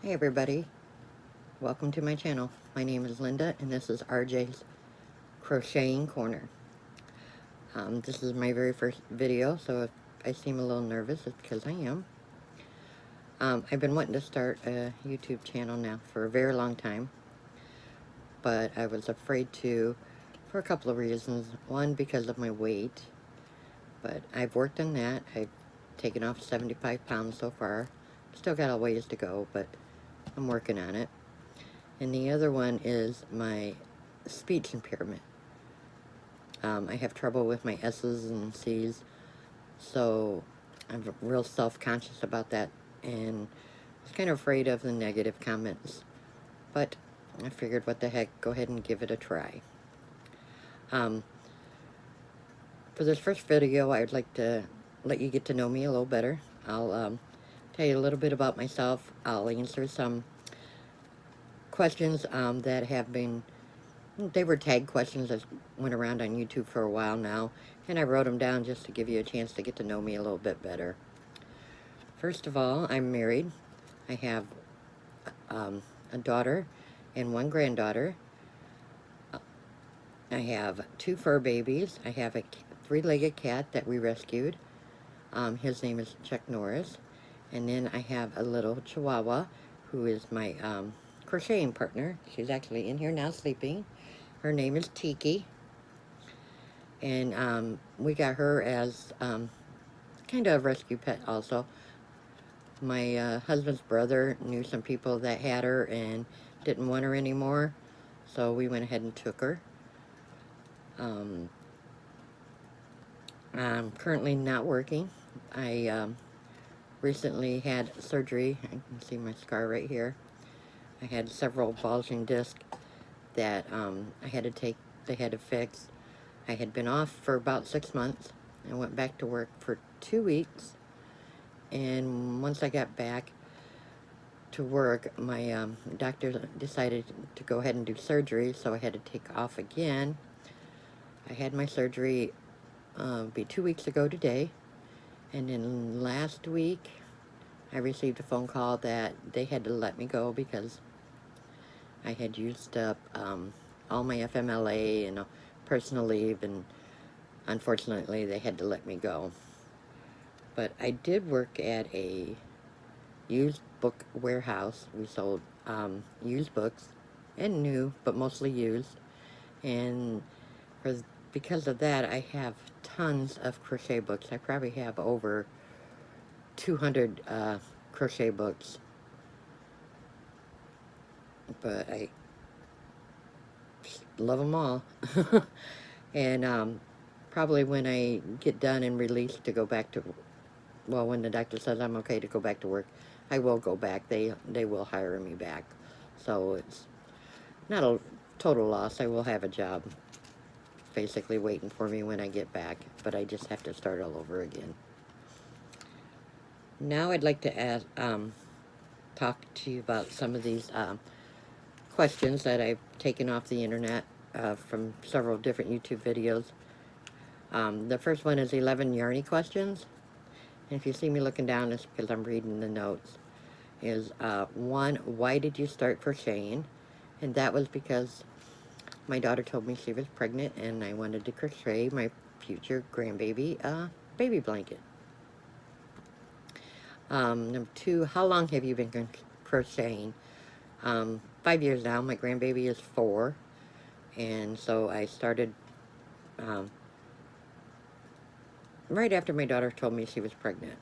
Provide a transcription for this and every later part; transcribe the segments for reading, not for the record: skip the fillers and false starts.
Hey everybody, welcome to my channel. My name is Linda and this is RJ's Crocheting Corner. This is my very first video, so if I seem a little nervous, it's because I am. I've been wanting to start a YouTube channel now for a very long time, but I was afraid to for a couple of reasons. One, because of my weight, but I've worked on that. I've taken off 75 pounds so far. Still got a ways to go, but I'm working on it. And the other one is my speech impairment. I have trouble with my S's and C's, so I'm real self-conscious about that, and I was kind of afraid of the negative comments, but I figured what the heck, go ahead and give it a try. For this first video, I'd like to let you get to know me a little better. I'll tell you a little bit about myself. I'll answer some questions that have been, they were tag questions that went around on YouTube for a while now, and I wrote them down just to give you a chance to get to know me a little bit better. First of all, I'm married. I have a daughter and one granddaughter. I have 2 fur babies. I have a 3-legged cat that we rescued. His name is Chuck Norris. And then I have a little Chihuahua who is my crocheting partner. She's actually in here now sleeping. Her name is Tiki. And we got her as kind of a rescue pet also. My husband's brother knew some people that had her and didn't want her anymore, so we went ahead and took her. I'm currently not working. I recently had surgery. I can see my scar right here. I had several bulging discs that I had to take, they had to fix. I had been off for about 6 months. I went back to work for 2 weeks, and once I got back to work, my doctor decided to go ahead and do surgery, so I had to take off again. I had my surgery be 2 weeks ago today, and then last week I received a phone call that they had to let me go because I had used up all my FMLA and personal leave, and unfortunately they had to let me go. But I did work at a used book warehouse. We sold used books and new, but mostly used. And because of that, I have tons of crochet books. I probably have over 200 crochet books. But I love them all. And probably when I get done and released to go back to, well, when the doctor says I'm okay to go back to work, I will go back. They will hire me back. So it's not a total loss. I will have a job basically waiting for me when I get back, but I just have to start all over again. Now I'd like to talk to you about some of these questions that I've taken off the internet from several different YouTube videos. The first one is 11 Yarny questions. And if you see me looking down, it's because I'm reading the notes. Is 1, why did you start crocheting? And that was because my daughter told me she was pregnant and I wanted to crochet my future grandbaby baby blanket. Number 2, how long have you been crocheting? 5 years now. My grandbaby is 4. And so I started right after my daughter told me she was pregnant.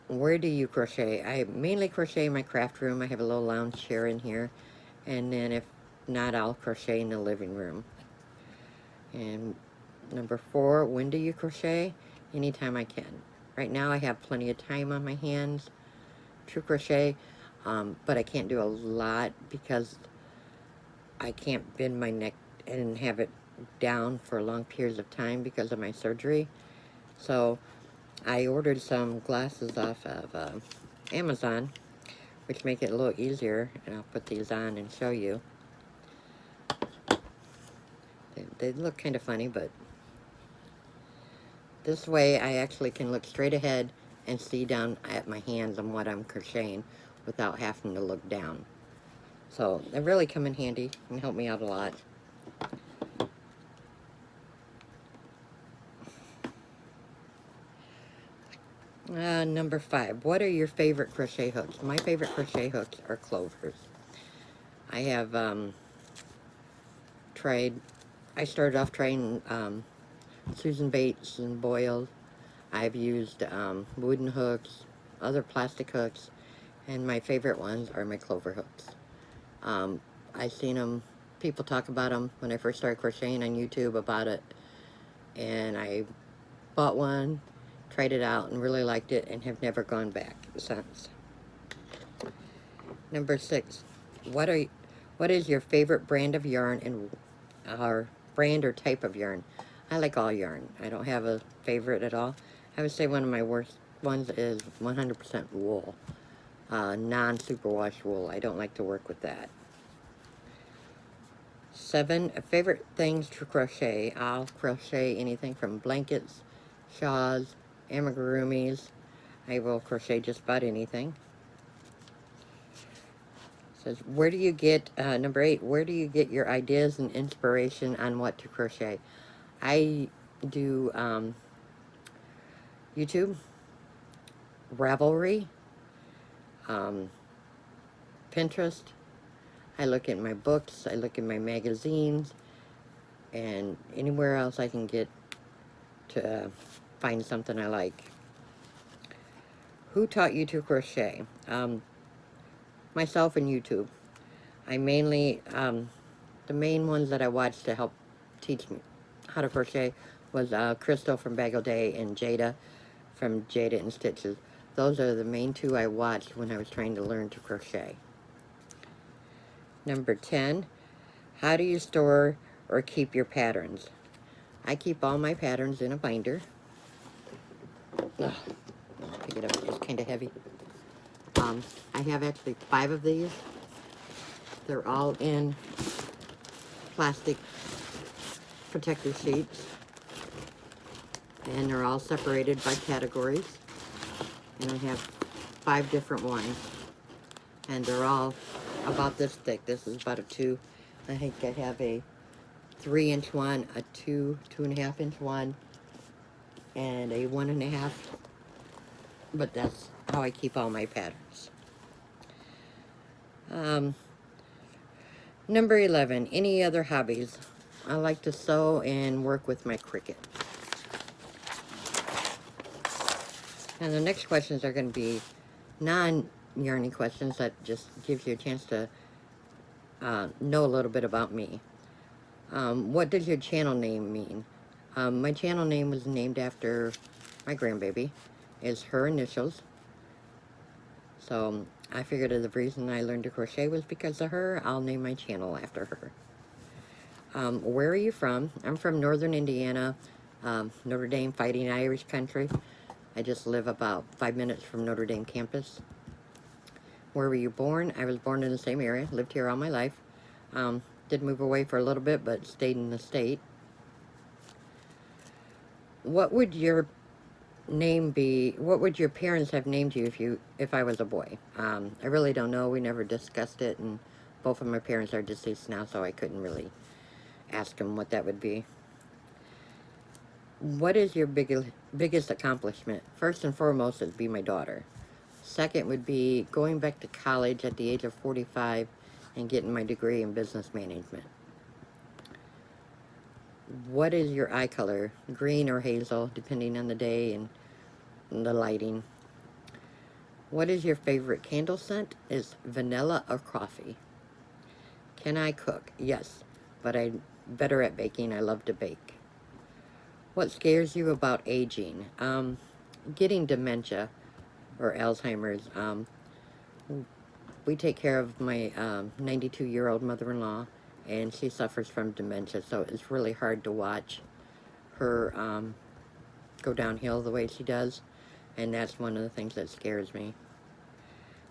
Where do you crochet? I mainly crochet in my craft room. I have a little lounge chair in here. And then if not, I'll crochet in the living room. And number 4, when do you crochet? Anytime I can. Right now I have plenty of time on my hands to crochet, but I can't do a lot because I can't bend my neck and have it down for long periods of time because of my surgery. So I ordered some glasses off of Amazon, which make it a little easier, and I'll put these on and show you. They look kind of funny, but this way I actually can look straight ahead and see down at my hands on what I'm crocheting without having to look down. So they really come in handy and help me out a lot. Number 5, what are your favorite crochet hooks? My favorite crochet hooks are clovers. I have I started off trying Susan Bates and Boyle. I've used wooden hooks, other plastic hooks, and my favorite ones are my clover hooks. I've seen people talk about them when I first started crocheting on YouTube about it, and I bought one, tried it out, and really liked it, and have never gone back since. Number 6, what is your favorite brand of yarn or brand or type of yarn? I like all yarn. I don't have a favorite at all. I would say one of my worst ones is 100% wool, non-superwash wool. I don't like to work with that. 7, favorite things to crochet. I'll crochet anything from blankets, shawls, amigurumis. I will crochet just about anything. It says, where do you get, number 8, where do you get your ideas and inspiration on what to crochet? I do YouTube, Ravelry, Pinterest. I look at my books, I look at my magazines, and anywhere else I can get to find something I like. Who taught you to crochet? Myself and YouTube. I mainly, the main ones that I watched to help teach me how to crochet was Crystal from Bag O' Day and Jada from Jada and Stitches. Those are the main 2 I watched when I was trying to learn to crochet. Number 10, how do you store or keep your patterns? I keep all my patterns in a binder. Ugh, pick it up, it's kind of heavy. I have actually 5 of these. They're all in plastic protector sheets, and they're all separated by categories, and I have 5 different ones, and they're all about this thick. This is about a 2. I think I have a 3-inch one, a 2.5-inch one, and a 1.5, but that's how I keep all my patterns. Number 11, any other hobbies? I like to sew and work with my Cricut. And the next questions are going to be non-yarny questions that just gives you a chance to know a little bit about me. What does your channel name mean? My channel name was named after my grandbaby. It's her initials. So I figured the reason I learned to crochet was because of her. I'll name my channel after her. Where are you from? I'm from Northern Indiana, Notre Dame Fighting Irish country. I just live about 5 minutes from Notre Dame campus. Where were you born? I was born in the same area, lived here all my life. Did move away for a little bit, but stayed in the state. What would your name be? What would your parents have named you if I was a boy? I really don't know. We never discussed it, and both of my parents are deceased now, so I couldn't really ask them what that would be. What is your biggest accomplishment? First and foremost would be my daughter. Second would be going back to college at the age of 45 and getting my degree in business management. What is your eye color? Green or hazel, depending on the day and the lighting. What is your favorite candle scent? Is vanilla or coffee? Can I cook? Yes, but I'm better at baking. I love to bake. What scares you about aging? Getting dementia or Alzheimer's. We take care of my 92-year-old mother-in-law, and she suffers from dementia, so it's really hard to watch her go downhill the way she does, and that's one of the things that scares me,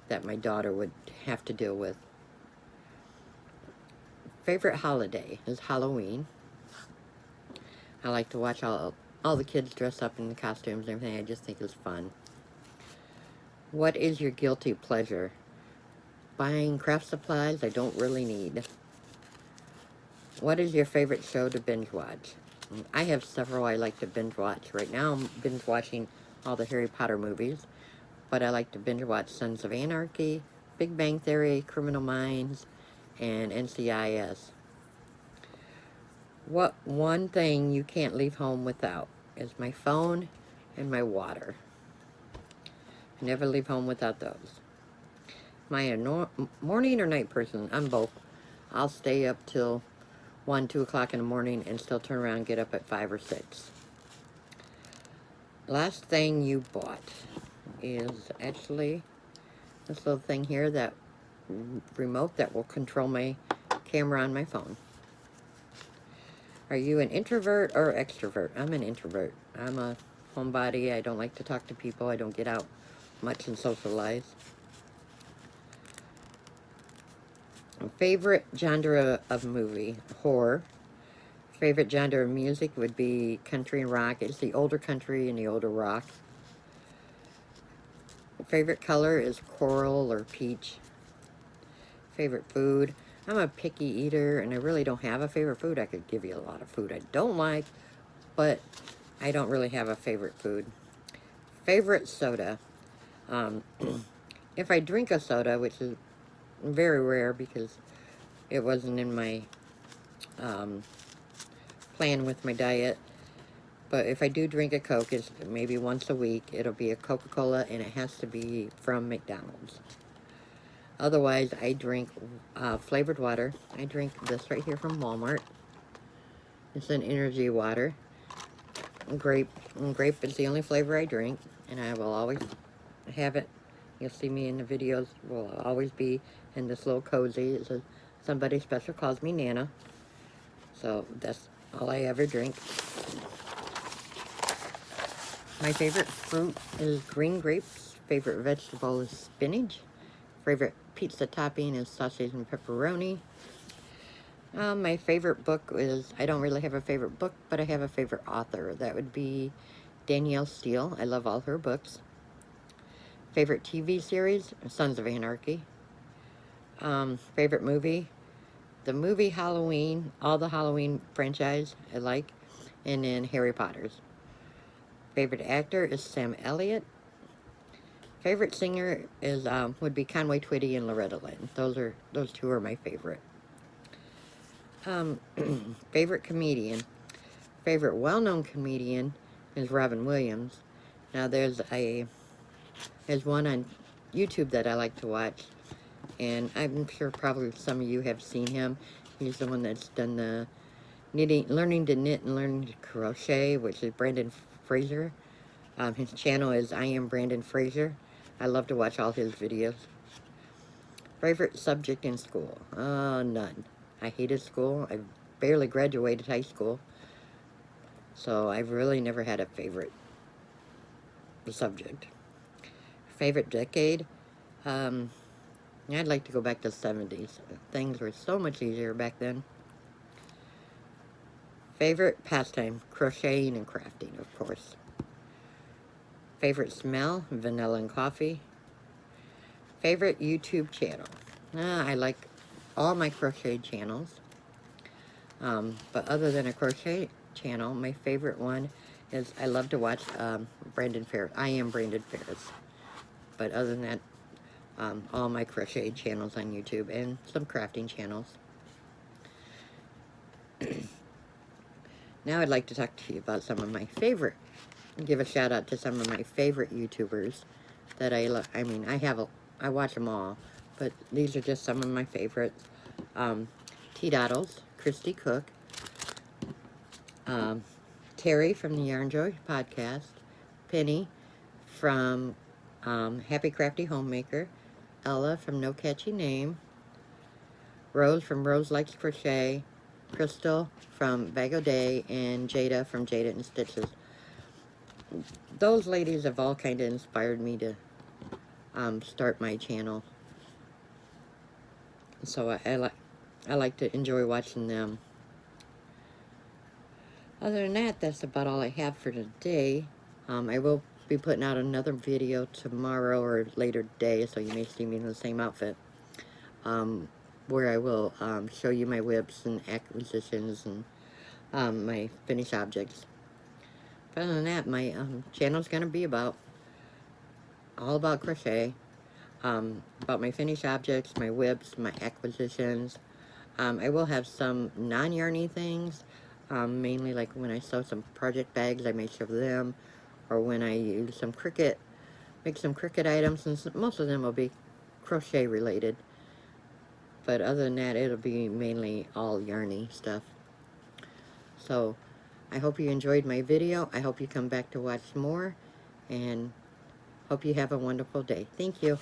that my daughter would have to deal with. Favorite holiday is Halloween. I like to watch all the kids dress up in the costumes and everything. I just think it's fun. What is your guilty pleasure? buying craft supplies I don't really need. What is your favorite show to binge watch? I have several I like to binge watch. Right now I'm binge watching all the Harry Potter movies, but I like to binge watch Sons of Anarchy, Big Bang Theory, Criminal Minds, and NCIS. What one thing you can't leave home without is my phone and my water. I never leave home without those. Am I a morning or night person? I'm both. I'll stay up till 1, 2 o'clock in the morning and still turn around and get up at 5 or 6. Last thing you bought is actually this little thing here, that remote that will control my camera on my phone. Are you an introvert or extrovert? I'm an introvert. I'm a homebody. I don't like to talk to people. I don't get out much and socialize. Favorite genre of movie? Horror. Favorite genre of music would be country and rock. It's the older country and the older rock. Favorite color is coral or peach. Favorite food? I'm a picky eater, and I really don't have a favorite food. I could give you a lot of food I don't like, but I don't really have a favorite food. Favorite soda? If I drink a soda, which is very rare because it wasn't in my plan with my diet, but if I do drink a Coke, it's maybe once a week. It'll be a Coca-Cola, and it has to be from McDonald's. Otherwise, I drink flavored water. I drink this right here from Walmart. It's an energy water. Grape is the only flavor I drink, and I will always have it. You'll see me in the videos. Will always be in this little cozy. It says, somebody special calls me Nana. So that's all I ever drink. My favorite fruit is green grapes. Favorite vegetable is spinach. Favorite pizza topping is sausage and pepperoni. My favorite book is, I don't really have a favorite book, but I have a favorite author. That would be Danielle Steele. I love all her books. Favorite TV series, Sons of Anarchy. Favorite movie, the movie Halloween, all the Halloween franchise I like, and then Harry Potter's. Favorite actor is Sam Elliott. Favorite singer is would be Conway Twitty and Loretta Lynn. Those two are my favorite. Favorite comedian. Favorite well-known comedian is Robin Williams. Now there's one on YouTube that I like to watch, and I'm sure probably some of you have seen him. He's the one that's done the learning to knit and learning to crochet, which is Brandon Fraser. His channel is I Am Brandon Fraser. I love to watch all his videos. Favorite subject in school? None. I hated school. I barely graduated high school. So I've really never had a favorite subject. Favorite decade? I'd like to go back to the 70s. Things were so much easier back then. Favorite pastime? Crocheting and crafting, of course. Favorite smell? Vanilla and coffee. Favorite YouTube channel? I like all my crochet channels. But other than a crochet channel, my favorite one is, I love to watch Brandon Ferris. I Am Brandon Ferris. But other than that, all my crochet channels on YouTube and some crafting channels. Now I'd like to talk to you about some of my favorite, give a shout out to some of my favorite YouTubers that I love. I mean, I watch them all, but these are just some of my favorites. T. Doddles, Christy Cook, Terry from the Yarn Joy podcast, Penny from Happy Crafty Homemaker, Ella from No Catchy Name, Rose from Rose Likes Crochet, Crystal from Bag O' Day, and Jada from Jada and Stitches. Those ladies have all kind of inspired me to start my channel. So I like to enjoy watching them. Other than that, that's about all I have for today. I will be putting out another video tomorrow or later today, so you may see me in the same outfit. where I will show you my whips and acquisitions and my finished objects. But other than that, my channel's going to be all about crochet, about my finished objects, my whips, my acquisitions. I will have some non-yarny things, mainly like when I sew some project bags, I may show them, or when I use some Cricut, make some Cricut items, and most of them will be crochet related. But other than that, it'll be mainly all yarny stuff. So, I hope you enjoyed my video. I hope you come back to watch more, and hope you have a wonderful day. Thank you.